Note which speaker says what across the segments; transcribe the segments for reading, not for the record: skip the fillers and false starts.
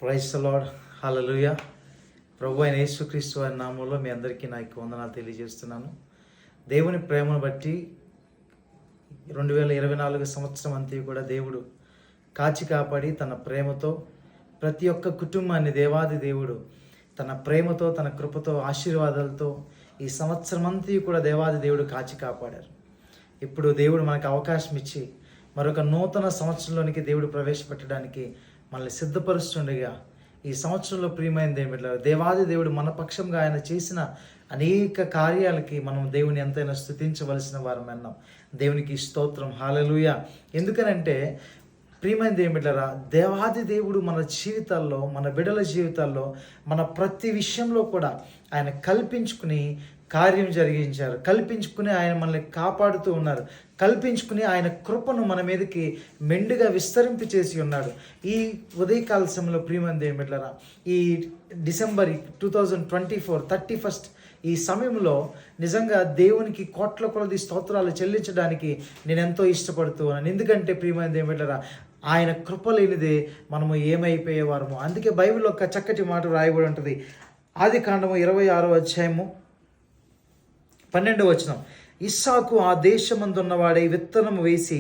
Speaker 1: Praise the lord. Hallelujah. ప్రభు అయిన యేసుక్రీస్తు వారి నామంలో మీ అందరికీ నా యొక్క వందనాలు తెలియజేస్తున్నాను. దేవుని ప్రేమను బట్టి 2024 సంవత్సరం అంతా కూడా దేవుడు కాచి కాపాడి తన ప్రేమతో ప్రతి ఒక్క కుటుంబాన్ని దేవాది దేవుడు తన ప్రేమతో తన కృపతో ఆశీర్వాదాలతో ఈ సంవత్సరం అంతా కూడా దేవాది దేవుడు కాచి కాపాడారు. ఇప్పుడు దేవుడు మనకు అవకాశం ఇచ్చి మరొక నూతన సంవత్సరంలోనికి దేవుడు ప్రవేశపెట్టడానికి మనల్ని సిద్ధపరుస్తుండగా ఈ సంవత్సరంలో ప్రియమైనది ఏమిటి, దేవాది దేవుడు మన పక్షంగా ఆయన చేసిన అనేక కార్యాలకి మనం దేవుని ఎంతైనా స్తుతించవలసిన వారం అన్నాం. దేవునికి స్తోత్రం, హల్లెలూయా. ఎందుకనంటే ప్రియమైనది ఏమిట్లరా, దేవాది దేవుడు మన జీవితాల్లో, మన బిడ్డల జీవితాల్లో, మన ప్రతి విషయంలో కూడా ఆయన కల్పించుకుని కార్యం జరిగించారు. కల్పించుకుని ఆయన మనల్ని కాపాడుతూ ఉన్నారు. కల్పించుకుని ఆయన కృపను మన మీదకి మెండుగా విస్తరింప చేసి ఉన్నాడు. ఈ ఉదయకాల సమయంలో ప్రియమైనది ఏమిట్లరా, ఈ డిసెంబర్ 2024 31 ఈ సమయంలో నిజంగా దేవునికి కోట్ల కొలది స్తోత్రాలు చెల్లించడానికి నేను ఎంతో ఇష్టపడుతూ ఉన్నాను. ఎందుకంటే ప్రియమైనది ఏమిట్లరా, ఆయన కృప లేనిదే మనము ఏమైపోయేవారము. అందుకే బైబిల్లో ఒక చక్కటి మాట రాయబడి ఉంటుంది. ఆదికాండము 26వ అధ్యాయము 12వ వచనం. ఇస్సాకు ఆ దేశమందున్నవాడై విత్తనము వేసి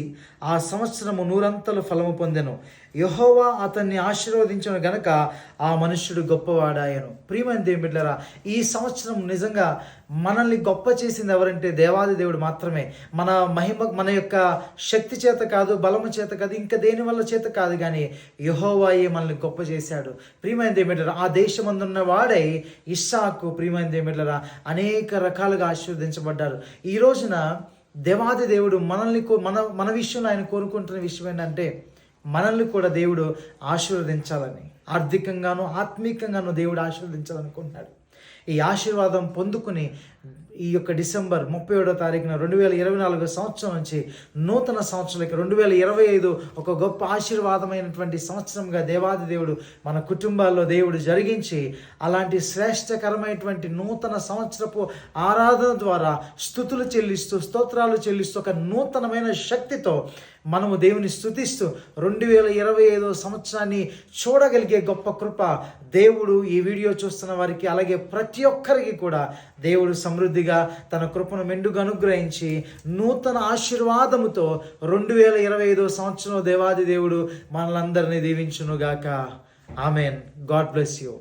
Speaker 1: ఆ సంవత్సరము 100 ఫలము పొందెను. యెహోవా అతన్ని ఆశీర్వదించను గనక ఆ మనుష్యుడు గొప్పవాడాయను. ప్రియమైన దేవుని బిడ్డలారా, ఈ సంవత్సరం నిజంగా మనల్ని గొప్ప చేసింది ఎవరంటే దేవాది దేవుడు మాత్రమే. మన మహిమ మన యొక్క శక్తి చేత కాదు, బలము చేత కాదు, ఇంకా దేని వల్ల చేత కాదు, కానీ యెహోవాయే మనల్ని గొప్ప చేశాడు. ప్రియమైన దేవుని బిడ్డలారా, ఆ దేశమందున్న వాడై ఇస్సాకు ప్రియమైన దేవుని బిడ్డలారా అనేక రకాలుగా ఆశీర్వదించబడ్డారు. ఈ రోజున దేవాది దేవుడు మనల్ని మన విషయంలో ఆయన కోరుకుంటున్న విషయం ఏంటంటే మనల్ని కూడా దేవుడు ఆశీర్వదించాలని, ఆర్థికంగాను ఆత్మీకంగాను దేవుడు ఆశీర్వదించాలనుకుంటున్నాడు. ఈ ఆశీర్వాదం పొందుకుని ఈ యొక్క డిసెంబర్ 31వ తారీఖున 2024 సంవత్సరం నుంచి నూతన సంవత్సరాలకి 2025 ఒక గొప్ప ఆశీర్వాదమైనటువంటి సంవత్సరంగా దేవాది దేవుడు మన కుటుంబాల్లో దేవుడు జరిగించి అలాంటి శ్రేష్టకరమైనటువంటి నూతన సంవత్సరపు ఆరాధన ద్వారా స్తుతులు చెల్లిస్తూ స్తోత్రాలు చెల్లిస్తూ ఒక నూతనమైన శక్తితో మనము దేవుని స్తుతిస్తూ 2025 సంవత్సరాన్ని చూడగలిగే గొప్ప కృప దేవుడు ఈ వీడియో చూస్తున్న వారికి, అలాగే ప్రతి ఒక్కరికి కూడా దేవుడు సమృద్ధిగా తన కృపను మెండుగా అనుగ్రహించి నూతన ఆశీర్వాదముతో 2025 సంవత్సరం దేవాది దేవుడు మనలందరినీ దీవించునుగాక. ఆమెన్. God bless you.